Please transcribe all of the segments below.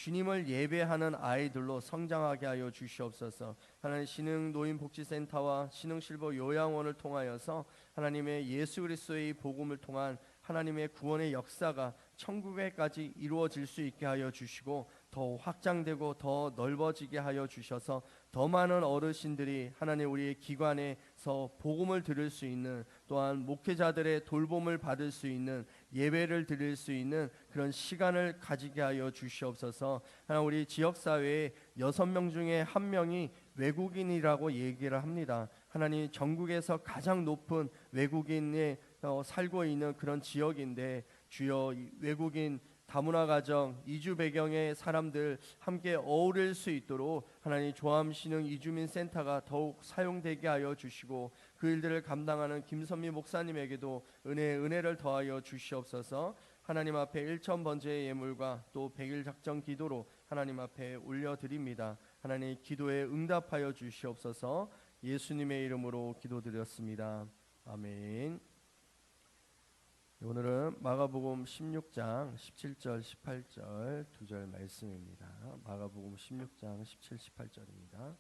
주님을 예배하는 아이들로 성장하게 하여 주시옵소서. 하나님 신흥노인복지센터와 신흥실버 요양원을 통하여서 하나님의 예수 그리스도의 복음을 통한 하나님의 구원의 역사가 천국에까지 이루어질 수 있게 하여 주시고 더 확장되고 더 넓어지게 하여 주셔서 더 많은 어르신들이 하나님 우리의 기관에서 복음을 들을 수 있는, 또한 목회자들의 돌봄을 받을 수 있는, 예배를 드릴 수 있는 그런 시간을 가지게 하여 주시옵소서. 하나님 우리 지역사회에 6명 중에 1명이 외국인이라고 얘기를 합니다. 하나님 전국에서 가장 높은 외국인에 살고 있는 그런 지역인데 주여 외국인 다문화 가정, 이주 배경의 사람들 함께 어우를 수 있도록 하나님 조암신흥 이주민센터가 더욱 사용되게 하여 주시고 그 일들을 감당하는 김선미 목사님에게도 은혜를 더하여 주시옵소서. 하나님 앞에 1,000번제의 예물과 또 100일 작정 기도로 하나님 앞에 올려드립니다. 하나님 기도에 응답하여 주시옵소서. 예수님의 이름으로 기도드렸습니다. 아멘. 오늘은 마가복음 16장 17절 18절 2절 말씀입니다. 마가복음 16장 17, 18절입니다.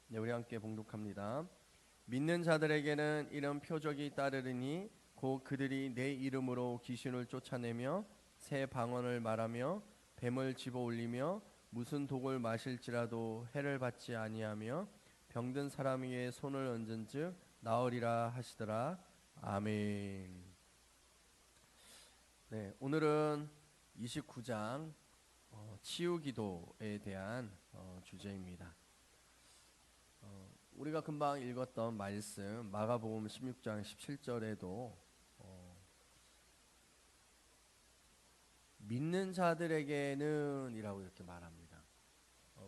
네, 우리 함께 봉독합니다. 믿는 자들에게는 이런 표적이 따르리니 곧 그들이 내 이름으로 귀신을 쫓아내며 새 방언을 말하며 뱀을 집어 올리며 무슨 독을 마실지라도 해를 받지 아니하며 병든 사람 위에 손을 얹은즉 나으리라 하시더라. 아멘. 네, 오늘은 29장 치유기도에 대한 주제입니다. 우리가 금방 읽었던 말씀 마가복음 16장 17절에도 믿는 자들에게는 이라고 이렇게 말합니다.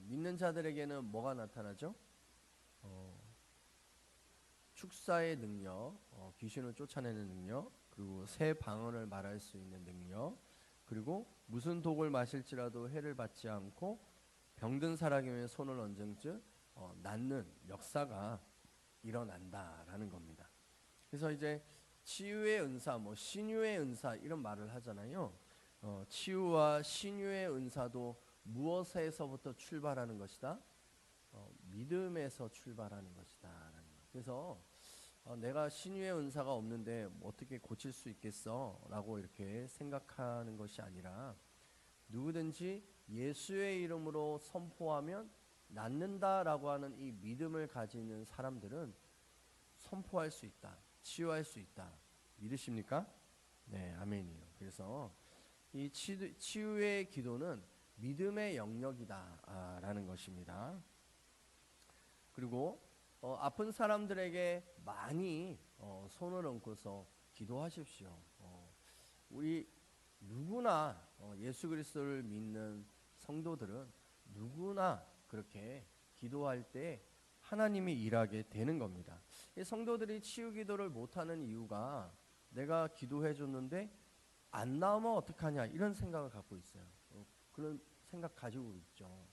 믿는 자들에게는 뭐가 나타나죠? 축사의 능력, 귀신을 쫓아내는 능력, 그리고 새 방언을 말할 수 있는 능력, 그리고 무슨 독을 마실지라도 해를 받지 않고 병든 사람에게 손을 얹은즉 낫는 역사가 일어난다라는 겁니다. 그래서 이제 치유의 은사, 신유의 은사 이런 말을 하잖아요. 치유와 신유의 은사도 무엇에서부터 출발하는 것이다? 믿음에서 출발하는 것이다. 그래서 내가 신유의 은사가 없는데 어떻게 고칠 수 있겠어? 라고 이렇게 생각하는 것이 아니라 누구든지 예수의 이름으로 선포하면 낫는다라고 하는 이 믿음을 가지는 사람들은 선포할 수 있다. 치유할 수 있다. 믿으십니까? 네, 아멘이요. 그래서 이 치유의 기도는 믿음의 영역이다 라는 것입니다. 그리고 아픈 사람들에게 많이 손을 얹고서 기도하십시오. 우리 누구나 예수 그리스도를 믿는 성도들은 누구나 그렇게 기도할 때 하나님이 일하게 되는 겁니다. 성도들이 치유 기도를 못하는 이유가 내가 기도해 줬는데 안 나오면 어떡하냐 이런 생각을 갖고 있어요. 그런 생각 가지고 있죠.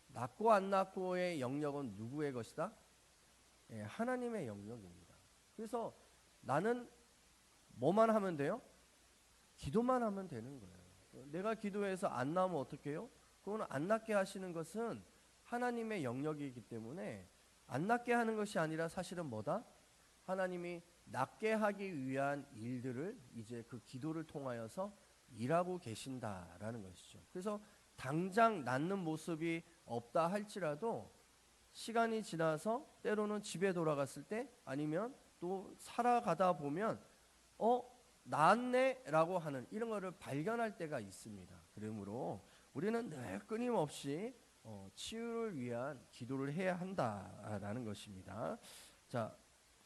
낫고 안 낫고의 영역은 누구의 것이다? 하나님의 영역입니다. 그래서 나는 뭐만 하면 돼요? 기도만 하면 되는 거예요. 내가 기도해서 안 나오면 어떡해요? 그건 안 낫게 하시는 것은 하나님의 영역이기 때문에 안 낫게 하는 것이 아니라 사실은 뭐다? 하나님이 낫게 하기 위한 일들을 이제 그 기도를 통하여서 일하고 계신다라는 것이죠. 그래서 당장 낫는 모습이 없다 할지라도 시간이 지나서 때로는 집에 돌아갔을 때 아니면 또 살아가다 보면 나았네 라고 하는 이런 거를 발견할 때가 있습니다. 그러므로 우리는 늘 끊임없이 치유를 위한 기도를 해야 한다라는 것입니다. 자,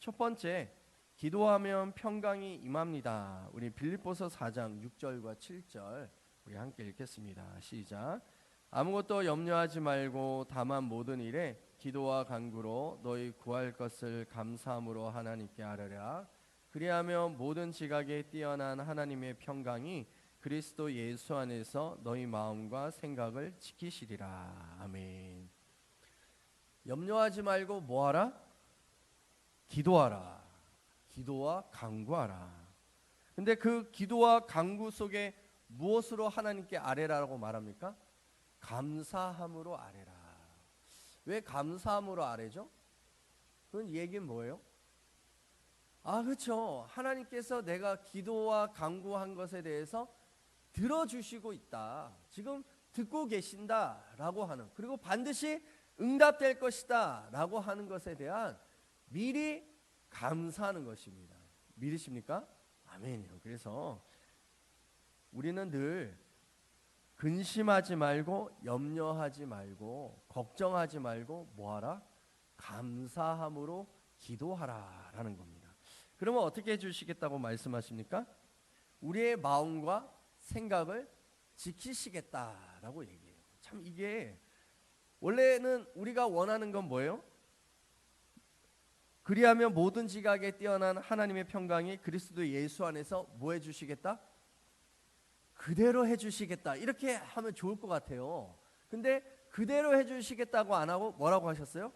첫 번째, 기도하면 평강이 임합니다. 우리 빌립보서 4장 6절과 7절 우리 함께 읽겠습니다. 시작. 아무것도 염려하지 말고 다만 모든 일에 기도와 간구로 너희 구할 것을 감사함으로 하나님께 아뢰라. 그리하면 모든 지각에 뛰어난 하나님의 평강이 그리스도 예수 안에서 너희 마음과 생각을 지키시리라. 아멘. 염려하지 말고 뭐하라? 기도하라. 기도와 간구하라. 근데 그 기도와 간구 속에 무엇으로 하나님께 아뢰라고 말합니까? 감사함으로 아뢰라. 왜 감사함으로 아뢰죠? 그건 얘기는 뭐예요? 그렇죠. 하나님께서 내가 기도와 간구한 것에 대해서 들어주시고 있다. 지금 듣고 계신다라고 하는, 그리고 반드시 응답될 것이다 라고 하는 것에 대한 미리 감사하는 것입니다. 믿으십니까? 아멘이요. 그래서 우리는 늘 근심하지 말고 염려하지 말고 걱정하지 말고 뭐하라? 감사함으로 기도하라 라는 겁니다. 그러면 어떻게 해주시겠다고 말씀하십니까? 우리의 마음과 생각을 지키시겠다라고 얘기해요. 참 이게 원래는 우리가 원하는 건 뭐예요? 그리하면 모든 지각에 뛰어난 하나님의 평강이 그리스도 예수 안에서 뭐 해주시겠다? 그대로 해주시겠다. 이렇게 하면 좋을 것 같아요. 근데 그대로 해주시겠다고 안 하고 뭐라고 하셨어요?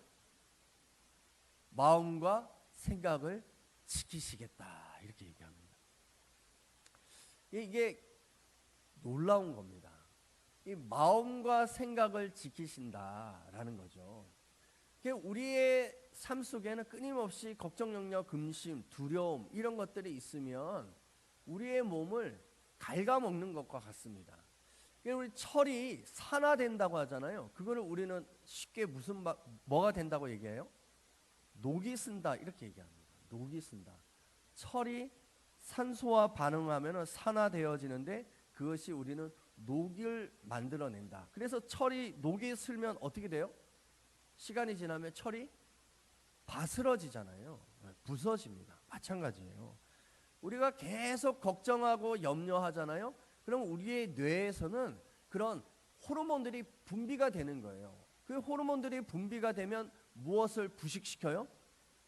마음과 생각을 지키시겠다. 이렇게 얘기합니다. 이게 놀라운 겁니다. 이 마음과 생각을 지키신다라는 거죠. 우리의 삶 속에는 끊임없이 걱정, 염려, 근심, 두려움 이런 것들이 있으면 우리의 몸을 갉아먹는 것과 같습니다. 우리 철이 산화된다고 하잖아요. 그거를 우리는 쉽게 뭐가 된다고 얘기해요? 녹이 쓴다 이렇게 얘기합니다. 녹이 쓴다. 철이 산소와 반응하면 산화되어지는데 그것이 우리는 녹을 만들어낸다. 그래서 철이 녹이 슬면 어떻게 돼요? 시간이 지나면 철이 바스러지잖아요. 부서집니다. 마찬가지예요. 우리가 계속 걱정하고 염려하잖아요. 그럼 우리의 뇌에서는 그런 호르몬들이 분비가 되는 거예요. 그 호르몬들이 분비가 되면 무엇을 부식시켜요?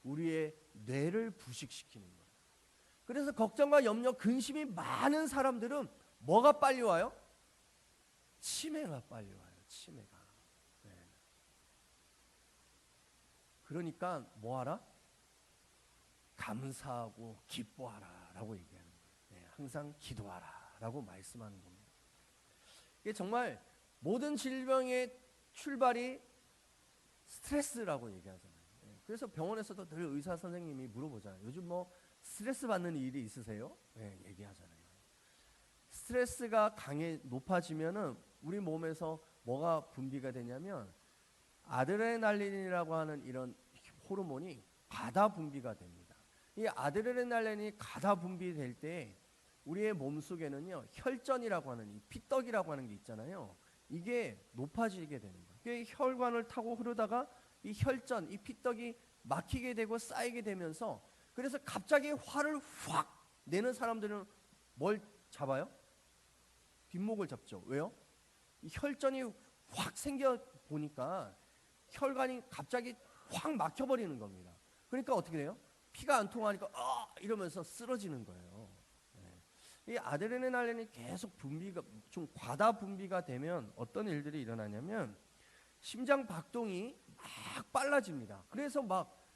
우리의 뇌를 부식시키는 거예요. 그래서 걱정과 염려, 근심이 많은 사람들은 뭐가 빨리 와요? 치매가 빨리 와요. 치매가. 네. 그러니까 뭐하라? 감사하고 기뻐하라 라고 얘기하는 거예요. 네, 항상 기도하라 라고 말씀하는 겁니다. 이게 정말 모든 질병의 출발이 스트레스라고 얘기하잖아요. 네, 그래서 병원에서도 늘 의사 선생님이 물어보잖아요. 요즘 뭐 스트레스 받는 일이 있으세요? 네, 얘기하잖아요. 스트레스가 높아지면은 우리 몸에서 뭐가 분비가 되냐면 아드레날린이라고 하는 이런 호르몬이 과다 분비가 됩니다. 이 아드레날린이 과다 분비될 때 우리의 몸 속에는요 혈전이라고 하는 이 피떡이라고 하는 게 있잖아요. 이게 높아지게 되는 거예요. 이게 혈관을 타고 흐르다가 이 혈전, 이 피떡이 막히게 되고 쌓이게 되면서 그래서 갑자기 화를 확 내는 사람들은 뭘 잡아요? 뒷목을 잡죠. 왜요? 이 혈전이 확 생겨 보니까 혈관이 갑자기 확 막혀버리는 겁니다. 그러니까 어떻게 돼요? 피가 안 통하니까 이러면서 쓰러지는 거예요. 네. 이 아드레날린이 계속 분비가 좀 과다 분비가 되면 어떤 일들이 일어나냐면 심장 박동이 막 빨라집니다. 그래서 막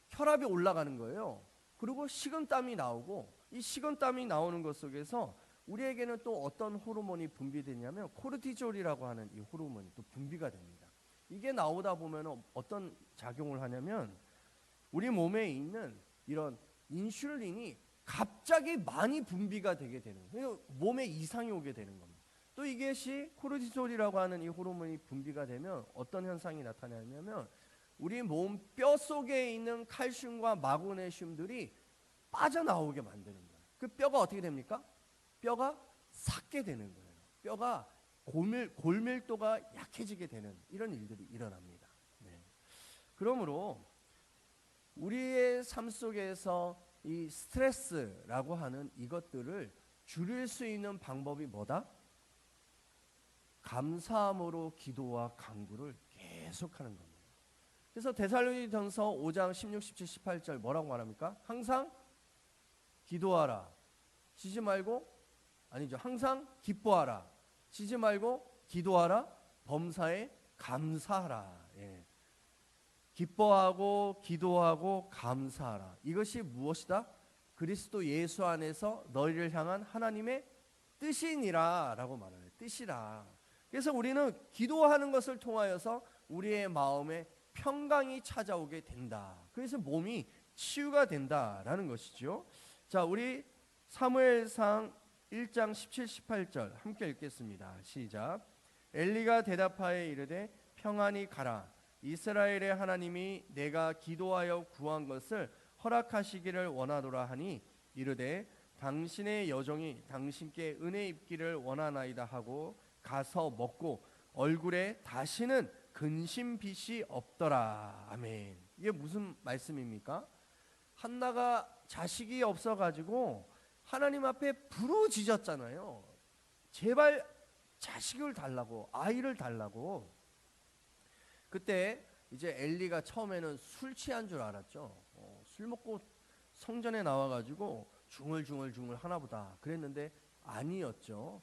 혈압이 올라가는 거예요. 그리고 식은땀이 나오고 이 식은땀이 나오는 것 속에서 우리에게는 또 어떤 호르몬이 분비되냐면 코르티졸이라고 하는 이 호르몬이 또 분비가 됩니다. 이게 나오다 보면 어떤 작용을 하냐면 우리 몸에 있는 이런 인슐린이 갑자기 많이 분비가 되게 되는 거예요. 몸에 이상이 오게 되는 겁니다. 또 이것이 코르티졸이라고 하는 이 호르몬이 분비가 되면 어떤 현상이 나타나냐면 우리 몸 뼈 속에 있는 칼슘과 마그네슘들이 빠져나오게 만드는 거예요. 그 뼈가 어떻게 됩니까? 뼈가 삭게 되는 거예요. 뼈가 골밀도가 약해지게 되는 이런 일들이 일어납니다. 네. 그러므로 우리의 삶 속에서 이 스트레스라고 하는 이것들을 줄일 수 있는 방법이 뭐다? 감사함으로 기도와 간구를 계속하는 겁니다. 그래서 데살로니가전서 5장 16, 17, 18절 뭐라고 말합니까? 항상 기도하라. 쉬지 말고 아니죠. 항상 기뻐하라. 쉬지 말고 기도하라. 범사에 감사하라. 예. 기뻐하고 기도하고 감사하라. 이것이 무엇이다? 그리스도 예수 안에서 너희를 향한 하나님의 뜻이니라 라고 말하는 뜻이라. 그래서 우리는 기도하는 것을 통하여서 우리의 마음에 평강이 찾아오게 된다. 그래서 몸이 치유가 된다라는 것이죠. 자, 우리 사무엘상 1장 17, 18절 함께 읽겠습니다. 시작. 엘리가 대답하여 이르되 평안히 가라. 이스라엘의 하나님이 내가 기도하여 구한 것을 허락하시기를 원하노라 하니 이르되 당신의 여종이 당신께 은혜 입기를 원하나이다 하고 가서 먹고 얼굴에 다시는 근심빛이 없더라. 아멘. 이게 무슨 말씀입니까? 한나가 자식이 없어가지고 하나님 앞에 부르짖었잖아요. 제발 자식을 달라고, 아이를 달라고. 그때 이제 엘리가 처음에는 술 취한 줄 알았죠. 술 먹고 성전에 나와가지고 중얼중얼 하나보다 그랬는데 아니었죠.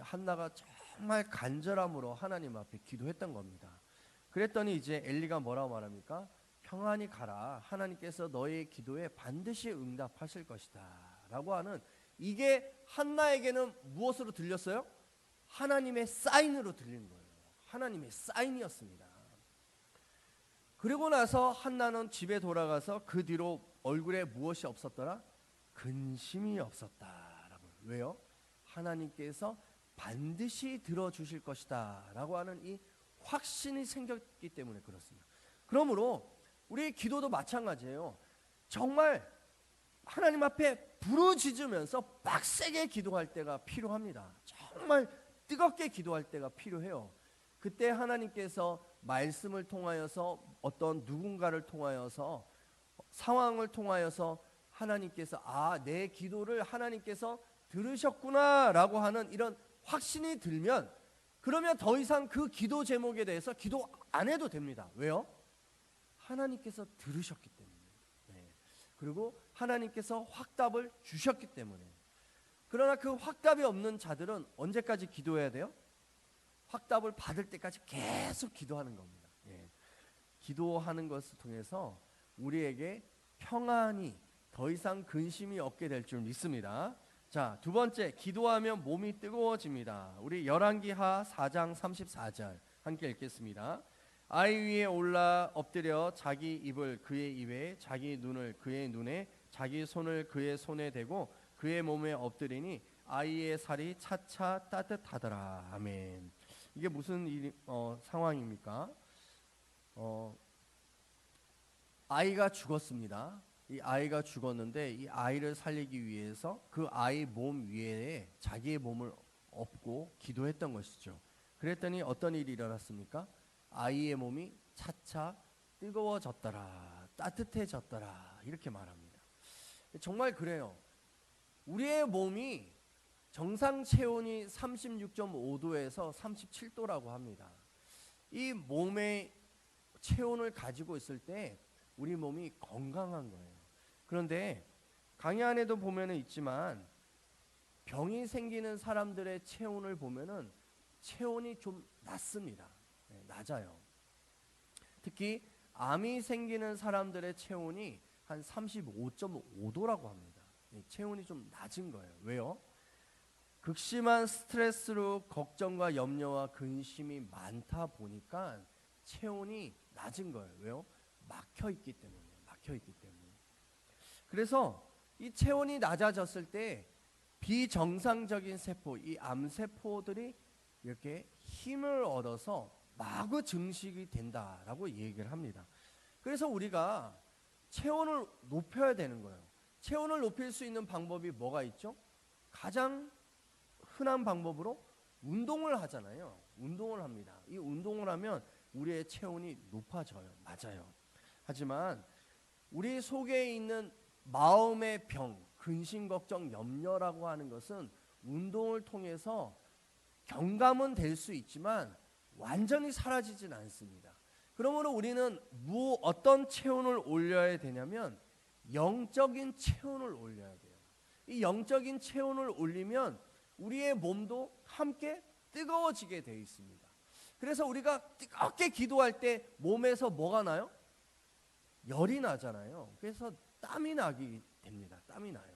한나가 정말 간절함으로 하나님 앞에 기도했던 겁니다. 그랬더니 이제 엘리가 뭐라고 말합니까? 평안히 가라. 하나님께서 너의 기도에 반드시 응답하실 것이다 라고 하는, 이게 한나에게는 무엇으로 들렸어요? 하나님의 사인으로 들린 거예요. 하나님의 사인이었습니다. 그리고 나서 한나는 집에 돌아가서 그 뒤로 얼굴에 무엇이 없었더라? 근심이 없었다라고. 왜요? 하나님께서 반드시 들어주실 것이다 라고 하는 이 확신이 생겼기 때문에 그렇습니다. 그러므로 우리의 기도도 마찬가지예요. 정말 하나님 앞에 부르짖으면서 빡세게 기도할 때가 필요합니다. 정말 뜨겁게 기도할 때가 필요해요. 그때 하나님께서 말씀을 통하여서 어떤 누군가를 통하여서 상황을 통하여서 하나님께서 내 기도를 하나님께서 들으셨구나 라고 하는 이런 확신이 들면, 그러면 더 이상 그 기도 제목에 대해서 기도 안 해도 됩니다. 왜요? 하나님께서 들으셨기 때문에. 네. 그리고 하나님께서 확답을 주셨기 때문에. 그러나 그 확답이 없는 자들은 언제까지 기도해야 돼요? 확답을 받을 때까지 계속 기도하는 겁니다. 예. 기도하는 것을 통해서 우리에게 평안이, 더 이상 근심이 없게 될 줄 믿습니다. 자, 두 번째, 기도하면 몸이 뜨거워집니다. 우리 열왕기하 4장 34절 함께 읽겠습니다. 아이 위에 올라 엎드려 자기 입을 그의 입에, 자기 눈을 그의 눈에, 자기 손을 그의 손에 대고 그의 몸에 엎드리니 아이의 살이 차차 따뜻하더라. 아멘. 이게 무슨 상황입니까? 아이가 죽었습니다. 이 아이가 죽었는데 이 아이를 살리기 위해서 그 아이 몸 위에 자기의 몸을 엎고 기도했던 것이죠. 그랬더니 어떤 일이 일어났습니까? 아이의 몸이 차차 뜨거워졌더라, 따뜻해졌더라, 이렇게 말합니다. 정말 그래요. 우리의 몸이 정상 체온이 36.5도에서 37도라고 합니다. 이 몸의 체온을 가지고 있을 때 우리 몸이 건강한 거예요. 그런데 강의 안에도 보면은 있지만 병이 생기는 사람들의 체온을 보면은 체온이 좀 낮습니다. 네, 낮아요. 특히 암이 생기는 사람들의 체온이 한 35.5도라고 합니다. 체온이 좀 낮은 거예요. 왜요? 극심한 스트레스로 걱정과 염려와 근심이 많다 보니까 체온이 낮은 거예요. 왜요? 막혀 있기 때문에. 그래서 이 체온이 낮아졌을 때 비정상적인 세포, 이 암세포들이 이렇게 힘을 얻어서 마구 증식이 된다라고 얘기를 합니다. 그래서 우리가 체온을 높여야 되는 거예요. 체온을 높일 수 있는 방법이 뭐가 있죠? 가장 흔한 방법으로 운동을 하잖아요. 운동을 합니다. 이 운동을 하면 우리의 체온이 높아져요. 맞아요. 하지만 우리 속에 있는 마음의 병, 근심, 걱정, 염려라고 하는 것은 운동을 통해서 경감은 될 수 있지만 완전히 사라지진 않습니다. 그러므로 우리는 어떤 체온을 올려야 되냐면 영적인 체온을 올려야 돼요. 이 영적인 체온을 올리면 우리의 몸도 함께 뜨거워지게 되어 있습니다. 그래서 우리가 뜨겁게 기도할 때 몸에서 뭐가 나요? 열이 나잖아요. 그래서 땀이 나게 됩니다. 땀이 나요.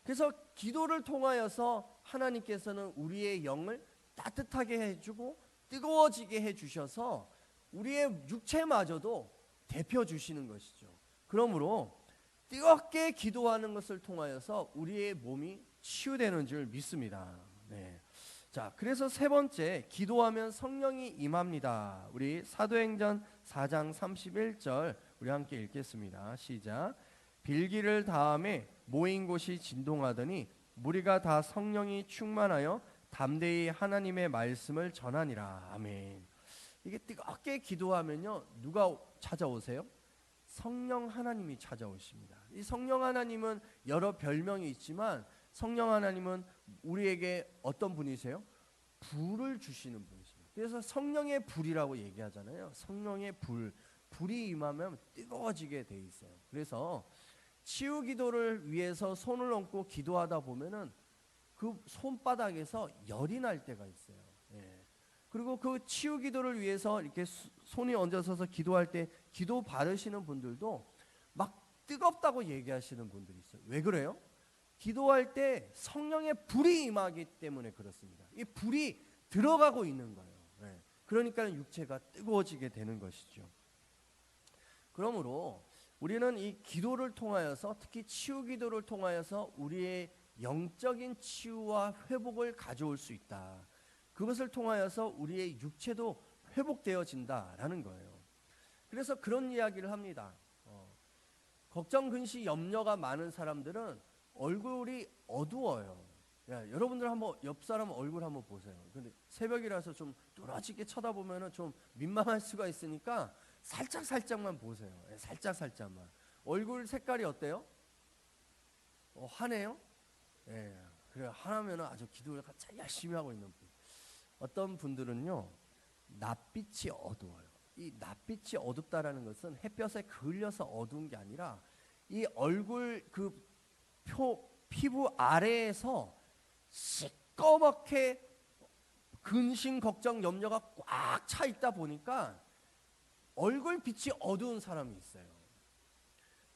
그래서 기도를 통하여서 하나님께서는 우리의 영을 따뜻하게 해주고 뜨거워지게 해주셔서 우리의 육체마저도 데펴주시는 것이죠. 그러므로 뜨겁게 기도하는 것을 통하여서 우리의 몸이 치유되는 줄 믿습니다. 네. 자, 그래서 세 번째, 기도하면 성령이 임합니다. 우리 사도행전 4장 31절 우리 함께 읽겠습니다. 시작. 빌기를 다음에 모인 곳이 진동하더니 무리가 다 성령이 충만하여 담대히 하나님의 말씀을 전하니라. 아멘. 이게 뜨겁게 기도하면요, 누가 찾아오세요? 성령 하나님이 찾아오십니다. 이 성령 하나님은 여러 별명이 있지만 성령 하나님은 우리에게 어떤 분이세요? 불을 주시는 분이십니다. 그래서 성령의 불이라고 얘기하잖아요. 성령의 불이 임하면 뜨거워지게 돼 있어요. 그래서 치유 기도를 위해서 손을 얹고 기도하다 보면은 그 손바닥에서 열이 날 때가 있어요. 예. 그리고 그 치유 기도를 위해서 이렇게 손이 얹어서서 기도할 때 기도 받으시는 분들도 막 뜨겁다고 얘기하시는 분들이 있어요. 왜 그래요? 기도할 때 성령의 불이 임하기 때문에 그렇습니다. 이 불이 들어가고 있는 거예요. 예. 그러니까 육체가 뜨거워지게 되는 것이죠. 그러므로 우리는 이 기도를 통하여서, 특히 치유 기도를 통하여서 우리의 영적인 치유와 회복을 가져올 수 있다. 그것을 통하여서 우리의 육체도 회복되어진다라는 거예요. 그래서 그런 이야기를 합니다. 걱정, 근심, 염려가 많은 사람들은 얼굴이 어두워요. 야, 여러분들 한번 옆 사람 얼굴 한번 보세요. 근데 새벽이라서 좀 뚫어지게 쳐다보면은 좀 민망할 수가 있으니까 살짝만 보세요. 살짝만. 얼굴 색깔이 어때요? 환해요? 예. 그래, 하나면은 아주 기도를 열심히 하고 있는 분. 어떤 분들은요, 낯빛이 어두워요. 이 낯빛이 어둡다라는 것은 햇볕에 그을려서 어두운 게 아니라 이 얼굴 그 피부 아래에서 시꺼멓게 근심, 걱정, 염려가 꽉 차 있다 보니까 얼굴 빛이 어두운 사람이 있어요.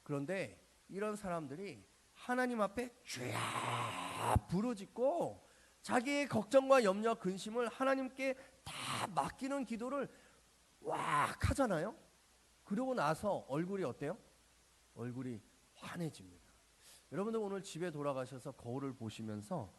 그런데 이런 사람들이 하나님 앞에 쫙 부르짖고 자기의 걱정과 염려, 근심을 하나님께 다 맡기는 기도를 왁 하잖아요. 그러고 나서 얼굴이 어때요? 얼굴이 환해집니다. 여러분들 오늘 집에 돌아가셔서 거울을 보시면서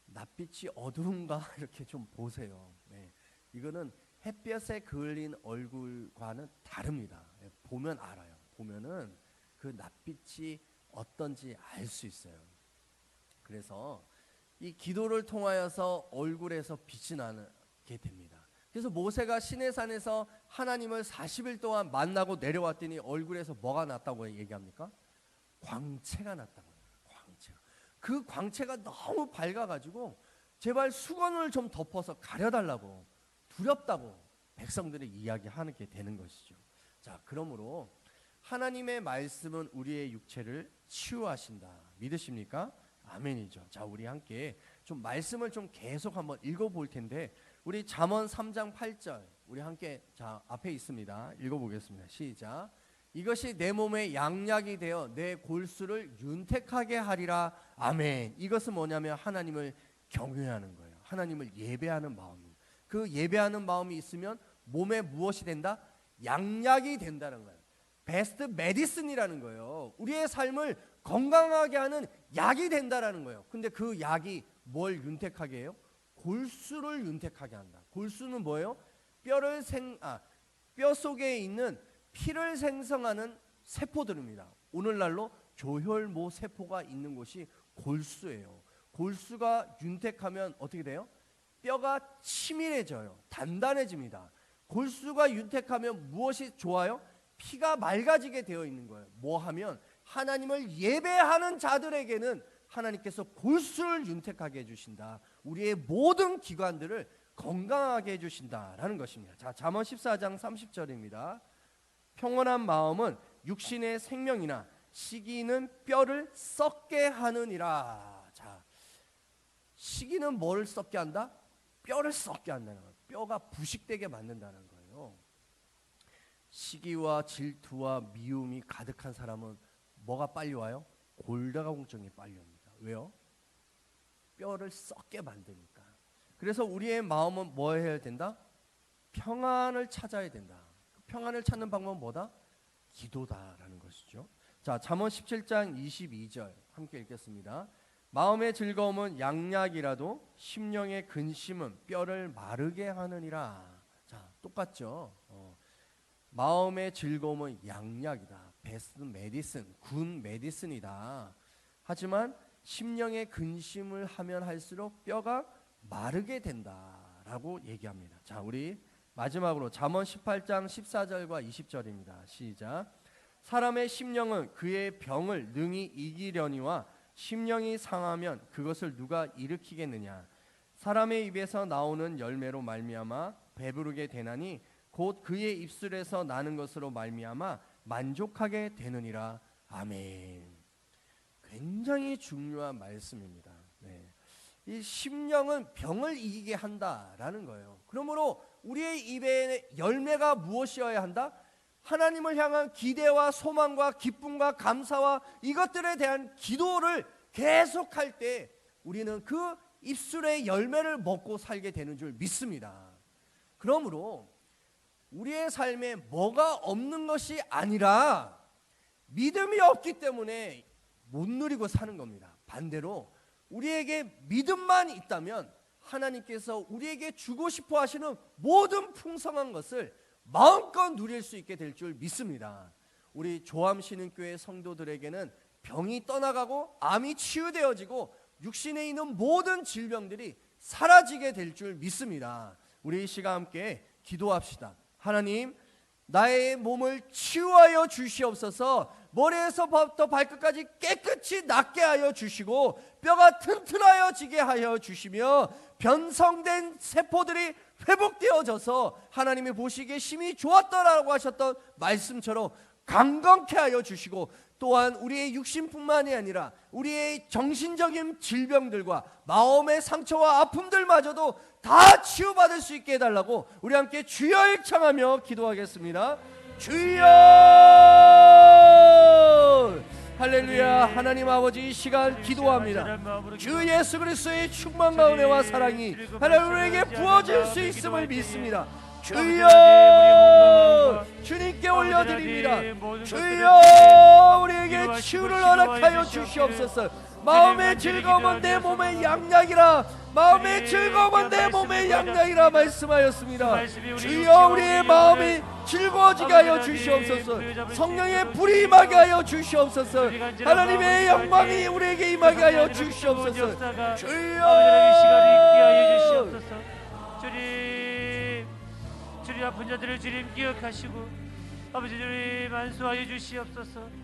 낯빛이 어두운가 이렇게 좀 보세요. 네. 이거는 햇볕에 그을린 얼굴과는 다릅니다. 네. 보면 알아요. 보면은 그 낯빛이 어떤지 알 수 있어요. 그래서 이 기도를 통하여서 얼굴에서 빛이 나게 됩니다. 그래서 모세가 시내산에서 하나님을 40일 동안 만나고 내려왔더니 얼굴에서 뭐가 났다고 얘기합니까? 광채가 났다고 해요. 광채가. 그 광채가 너무 밝아가지고 제발 수건을 좀 덮어서 가려달라고, 두렵다고 백성들이 이야기하게 되는 것이죠. 자, 그러므로 하나님의 말씀은 우리의 육체를 치유하신다. 믿으십니까? 아멘이죠. 자, 우리 함께 좀 말씀을 좀 계속 한번 읽어볼 텐데, 우리 잠언 3장 8절 우리 함께 자 앞에 있습니다. 읽어보겠습니다. 시작. 이것이 내 몸에 양약이 되어 내 골수를 윤택하게 하리라. 아멘. 이것은 뭐냐면 하나님을 경외하는 거예요. 하나님을 예배하는 마음입니다. 그 예배하는 마음이 있으면 몸에 무엇이 된다? 양약이 된다는 거예요. 베스트 메디슨이라는 거예요. 우리의 삶을 건강하게 하는 약이 된다라는 거예요. 근데 그 약이 뭘 윤택하게 해요? 골수를 윤택하게 한다. 골수는 뭐예요? 뼈 속에 있는 피를 생성하는 세포들입니다. 오늘날로 조혈모 세포가 있는 곳이 골수예요. 골수가 윤택하면 어떻게 돼요? 뼈가 치밀해져요. 단단해집니다. 골수가 윤택하면 무엇이 좋아요? 피가 맑아지게 되어 있는 거예요. 뭐 하면 하나님을 예배하는 자들에게는 하나님께서 골수를 윤택하게 해주신다. 우리의 모든 기관들을 건강하게 해주신다라는 것입니다. 자, 잠언 14장 30절입니다. 평온한 마음은 육신의 생명이나 시기는 뼈를 썩게 하느니라. 자, 시기는 뭐를 썩게 한다? 뼈를 썩게 한다는 거예요. 뼈가 부식되게 만든다는 거예요. 시기와 질투와 미움이 가득한 사람은 뭐가 빨리 와요? 골다공증이 빨리 옵니다. 왜요? 뼈를 썩게 만드니까. 그래서 우리의 마음은 뭐 해야 된다? 평안을 찾아야 된다. 평안을 찾는 방법은 뭐다? 기도다라는 것이죠. 자, 잠언 17장 22절 함께 읽겠습니다. 마음의 즐거움은 양약이라도 심령의 근심은 뼈를 마르게 하느니라. 자, 똑같죠. 마음의 즐거움은 양약이다. 베스트 메디슨, 군 메디슨이다. 하지만 심령의 근심을 하면 할수록 뼈가 마르게 된다라고 얘기합니다. 자, 우리 마지막으로 잠언 18장 14절과 20절입니다. 시작. 사람의 심령은 그의 병을 능히 이기려니와 심령이 상하면 그것을 누가 일으키겠느냐. 사람의 입에서 나오는 열매로 말미암아 배부르게 되나니 곧 그의 입술에서 나는 것으로 말미암아 만족하게 되느니라. 아멘. 굉장히 중요한 말씀입니다. 네. 이 심령은 병을 이기게 한다라는 거예요. 그러므로 우리의 입에 열매가 무엇이어야 한다? 하나님을 향한 기대와 소망과 기쁨과 감사와 이것들에 대한 기도를 계속할 때 우리는 그 입술의 열매를 먹고 살게 되는 줄 믿습니다. 그러므로 우리의 삶에 뭐가 없는 것이 아니라 믿음이 없기 때문에 못 누리고 사는 겁니다. 반대로 우리에게 믿음만 있다면 하나님께서 우리에게 주고 싶어 하시는 모든 풍성한 것을 마음껏 누릴 수 있게 될 줄 믿습니다. 우리 조암신흥교회 성도들에게는 병이 떠나가고 암이 치유되어지고 육신에 있는 모든 질병들이 사라지게 될 줄 믿습니다. 우리 이 시간 함께 기도합시다. 하나님, 나의 몸을 치유하여 주시옵소서. 머리에서부터 발끝까지 깨끗이 낫게 하여 주시고 뼈가 튼튼하여지게 하여 주시며 변성된 세포들이 회복되어져서 하나님이 보시기에 심히 좋았더라고 하셨던 말씀처럼 강건케 하여 주시고 또한 우리의 육신뿐만이 아니라 우리의 정신적인 질병들과 마음의 상처와 아픔들마저도 다 치유받을 수 있게 해달라고 우리 함께 주여 청하며 기도하겠습니다. 주여! 할렐루야. 하나님 아버지, 이 시간 기도합니다. 주 예수 그리스도의 충만과 은혜와 사랑이 하나님에게 부어질 수 있음을 믿습니다. 주여, 주님께 올려드립니다. 주여, 우리에게 치유를 허락하여 주시옵소서. 마음의 즐거움은 내 몸의 양약이라, 마음의 즐거움은 내 몸의 양약이라 말씀하였습니다. 주여, 우리의 마음이 즐거워지게 하여 주시옵소서. 성령의 불이 임하게 하여 주시옵소서. 하나님의 영광이 우리에게 임하게 하여 주시옵소서. 주여, 주님 아픈 자들을 주님 기억하시고 아버지 주님 안수하여 주시옵소서.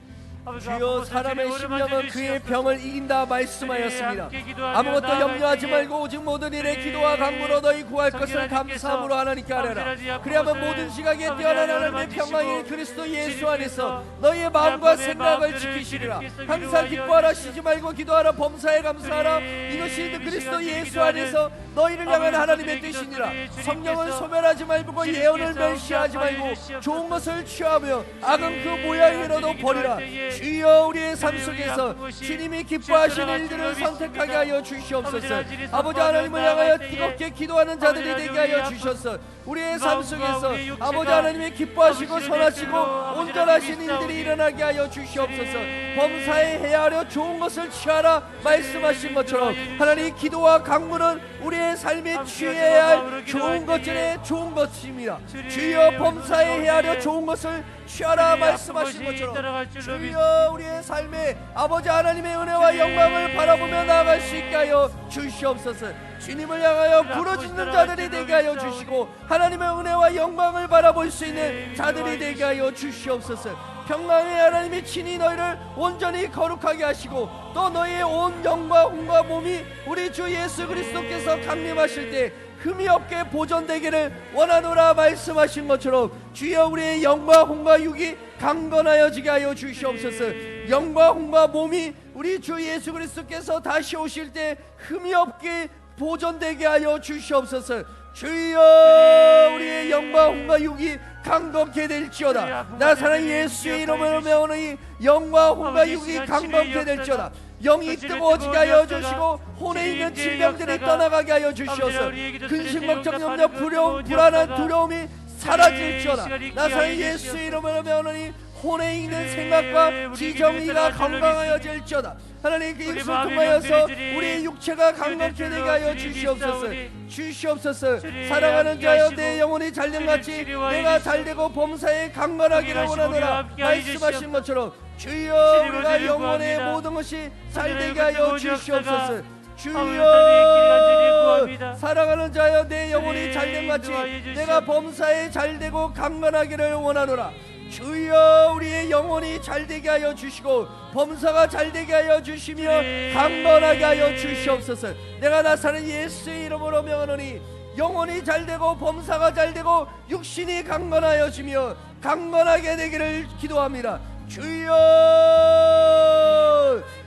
주여, 사람의 심령은 그의 병을 이긴다 말씀하였습니다. 아무것도 염려하지 말고 오직 모든 일에 기도와 간구로 너희 구할 것을 감사함으로 하나님께 아뢰라. 그리하면 모든 시각에 뛰어난 하나님의 평강이 그리스도 예수 안에서 너희의 마음과 생각을 지키시리라. 항상 기뻐하라, 쉬지 말고 기도하라, 범사에 감사하라. 이것이 그리스도 예수 안에서 너희를 향한 하나님의 뜻이니라. 성령을 소멸하지 말고 예언을 멸시하지 말고 좋은 것을 취하며 악은 그 모양이라도 버리라. 주여, 우리의 삶 속에서 주님이 기뻐하시는 일들을 선택하게 하여 주시옵소서. 아버지 하나님을 향하여 뜨겁게 기도하는 자들이 되게 하여 주셔서 우리의 삶 속에서 아버지 하나님이 기뻐하시고 선하시고 온전하신 일들이 일어나게 하여 주시옵소서. 범사에 헤아려 좋은 것을 취하라 말씀하신 것처럼 하나님, 기도와 간구는 우리의 삶에 취해야 할 좋은 것 중에 좋은 것입니다. 주여, 범사에 헤아려 좋은 것을 취하라 말씀하신 것처럼 주여, 우리의 삶에 아버지 하나님의 은혜와 영광을 바라보며 나아갈 수 있게 하여 주시옵소서. 주님을 향하여 부르짖는 자들이 되게 하여 주시고 하나님의 은혜와 영광을 바라볼 수 있는 자들이 되게 하여 주시옵소서. 평강의 하나님이 친히 너희를 온전히 거룩하게 하시고 또 너희의 온 영과 혼과 몸이 우리 주 예수 그리스도께서 강림하실 때 흠이 없게 보존되기를 원하노라 말씀하신 것처럼 주여, 우리의 영과 혼과 육이 강건하여지게 하여 주시옵소서. 영과 혼과 몸이 우리 주 예수 그리스도께서 다시 오실 때 흠이 없게 보존되게 하여 주시옵소서. 주여, 우리의 영과 혼과 육이 강건케 될지어다. 나사렛 예수의 이름으로 명하노니 영과 혼과 육이 강건케 될지어다. 영이 뜨거워지게 하여 주시고 혼에 있는 질병들이 떠나가게 하여 주시옵소서. 근심 걱정 염려 불용 불안한 두려움이 사라질지어다. 나사렛 예수의 이름으로 명하노니 혼에 있는 생각과 지정의가 건강하여질지어다. 하나님 그 입술 통하여서 우리의 육체가 강건케 되게 하여 주시옵소서. 주시옵소서. 사랑하는 자여 내 영혼이 잘됨같이 내가 잘되고 범사에 강건하기를 원하노라 말씀하신 것처럼 주여 우리가 영혼의 모든 것이 잘되게 하여 주시옵소서. 주여 사랑하는 자여 내 영혼이 잘됨같이 내가 범사에 잘되고 강건하기를 원하노라. 주여 우리의 영혼이 잘되게 하여 주시고 범사가 잘되게 하여 주시며 강건하게 하여 주시옵소서. 내가 나사렛 예수의 이름으로 명하노니 영혼이 잘되고 범사가 잘되고 육신이 강건하여지며 강건하게 되기를 기도합니다. 주여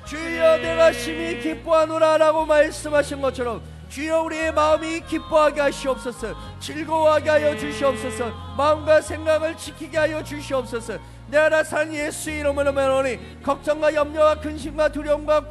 주여 내가 심히 기뻐하노라 라고 말씀하신 것처럼 주여 우리의 마음이 기뻐하게 하시옵소서. 즐거워하게 하여 주시옵소서. 마음과 생각을 지키게 하여 주시옵소서. 내가 나사렛 예수의 이름으로 말하노니 걱정과 염려와 근심과 두려움과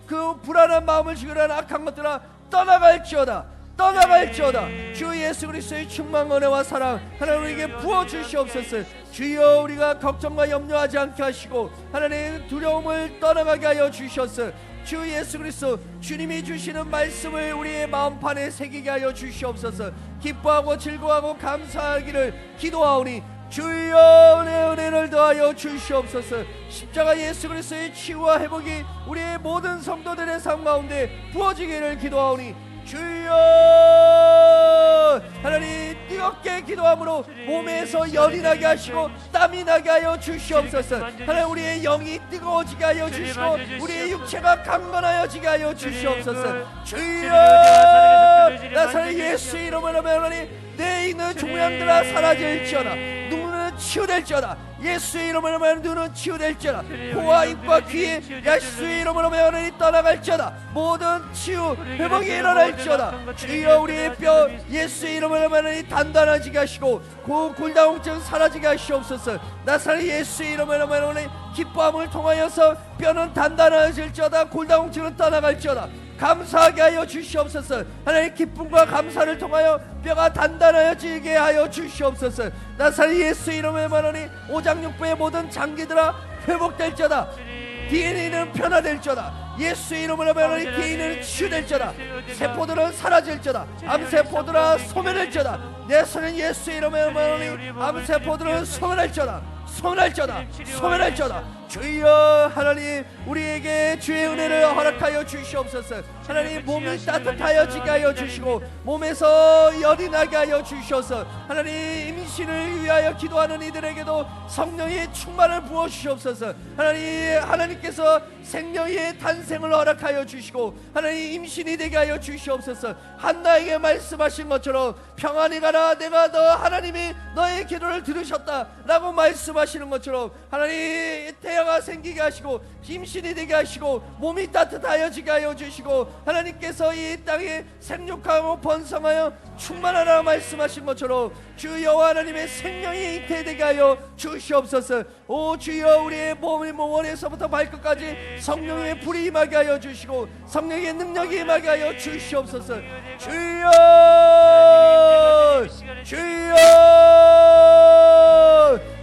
그 불안한 마음을 지으려는 악한 것들아 떠나갈지어다. 떠나갈지어다. 주 예수 그리스도의 충만 은혜와 사랑 하나님 우리에게 부어주시옵소서. 주여 우리가 걱정과 염려하지 않게 하시고 하나님 두려움을 떠나가게 하여 주셔서 주 예수 그리스도 주님이 주시는 말씀을 우리의 마음판에 새기게 하여 주시옵소서. 기뻐하고 즐거워하고 감사하기를 기도하오니 주여 내 은혜를 더하여 주시옵소서. 십자가 예수 그리스도의 치유와 회복이 우리의 모든 성도들의 삶 가운데 부어지기를 기도하오니 주여 하나님 뜨겁게 기도함으로 몸에서 열이 나게 하시고 땀이 나게 하여 주시옵소서. 하나님 우리의 영이 뜨거워지게 하여 주시고 우리의 육체가 강건하여지게 하여 주시옵소서. 주여 나사렛 예수의 이름으로 명하노니 내 있는 종양들아 사라질지어다. 눈은 치유될지어다. 예수의 이름으로 말하는 눈은 치유될지어다. 코와 입과 귀에 예수의 이름으로 말하는 떠나갈지어다. 모든 치유 회복이 일어날지어다. 주여 우리의 뼈 예수의 이름으로 말하는 단단해지게 하시고 골다공증 사라지게 하시옵소서. 나사렛 예수의 이름으로 말하는 기뻐함을 통하여서 뼈는 단단해질지어다. 골다공증은 떠나갈지어다. 감사하게 하여 주시옵소서. 하나님 기쁨과 감사를 통하여 뼈가 단단하여지게 하여 주시옵소서. 나사렛 예수 이름의 말하니 오장육부의 모든 장기들아 회복될지어다. DNA는 변화될지어다. 예수의 이름으로 말하니 DNA는 치유될지어다. 세포들은 사라질지어다. 암세포들아 소멸할지어다. 내 손은 예수의 이름으로 말하니 암세포들은 소멸할지어다. 소멸할지어다. 소멸할지어다. 주여 하나님 우리에게 주의 은혜를 허락하여 주시옵소서. 하나님 몸이 따뜻하여지게 하여 주시고 몸에서 열이 나게 하여 주셔서 하나님 임신을 위하여 기도하는 이들에게도 성령의 충만을 부어 주시옵소서. 하나님께서 생명의 탄생을 허락하여 주시고 하나님 임신이 되게 하여 주시옵소서. 한나에게 말씀하신 것처럼 평안히 가라 내가 너 하나님이 너의 기도를 들으셨다 라고 말씀하시는 것처럼 하나님 태아가 생기게 하시고 임신이 되게 하시고 몸이 따뜻하여지게 하여 주시고 하나님께서 이 땅에 생육하고 번성하여 충만하라 말씀하신 것처럼 주 여호와 하나님의 생명이 잉태되게 하여 주시옵소서. 오 주여 우리의 몸의 원에서부터 발끝까지 성령의 불이 임하게 하여 주시고 성령의 능력이 임하게 하여 주시옵소서. 주여 주여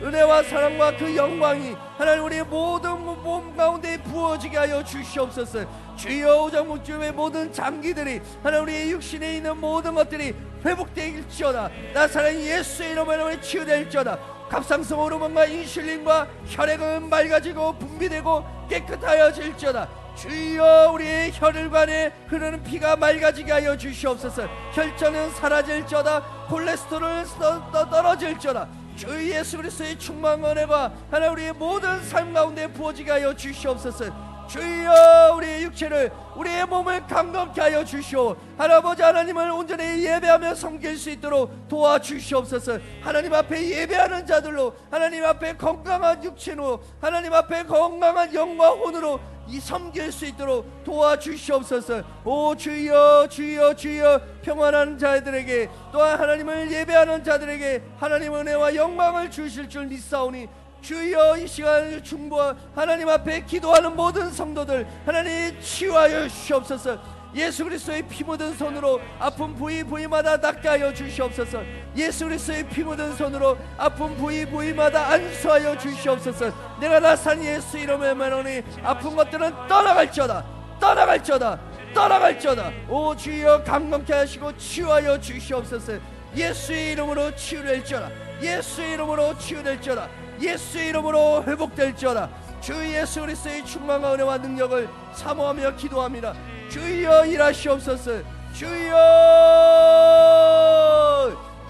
은혜와 사랑과 그 영광이 하나님 우리의 모든 몸 가운데 부어지게 하여 주시옵소서. 주여 오장육부의 모든 장기들이 하나님 우리의 육신에 있는 모든 것들이 회복될지어다. 나사렛 예수의 이름으로 치유될지어다. 갑상선 호르몬과 인슐린과 혈액은 맑아지고 분비되고 깨끗하여질지어다. 주여 우리의 혈관에 흐르는 피가 맑아지게 하여 주시옵소서. 혈전은 사라질지어다. 콜레스테롤은 떨어질지어다. 주 예수 그리스도의 충만 은혜가 하나님 우리의 모든 삶 가운데 부어지게 하여 주시옵소서. 주여 우리의 육체를 우리의 몸을 강건케 하여 주시오. 할아버지 하나님을 온전히 예배하며 섬길 수 있도록 도와주시옵소서. 하나님 앞에 예배하는 자들로 하나님 앞에 건강한 육체로 하나님 앞에 건강한 영과 혼으로 이 섬길 수 있도록 도와주시옵소서. 오 주여 주여 주여, 평안한 자들에게 또한 하나님을 예배하는 자들에게 하나님 은혜와 영광을 주실 줄 믿사오니 주여 이 시간 중보와 하나님 앞에 기도하는 모든 성도들 하나님 치유하여 주시옵소서. 예수 그리스도의 피 묻은 손으로 아픈 부위마다 낫게 하여 주시옵소서. 예수 그리스도의 피 묻은 손으로 아픈 부위마다 안수하여 주시옵소서. 내가 나산 예수 이름에 말하니 아픈 것들은 떠나갈지어다 떠나갈지어다 떠나갈지어다. 오 주여 강건케 하시고 치유하여 주시옵소서. 예수의 이름으로 치유될지어다. 예수의 이름으로 치유될지어다. 예수의 이름으로 회복될지어다. 주 예수 그리스도의 충만한 은혜와 능력을 사모하며 기도합니다. 주여 일하시옵소서. 주여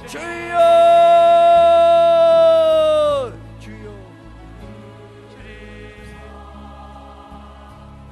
주여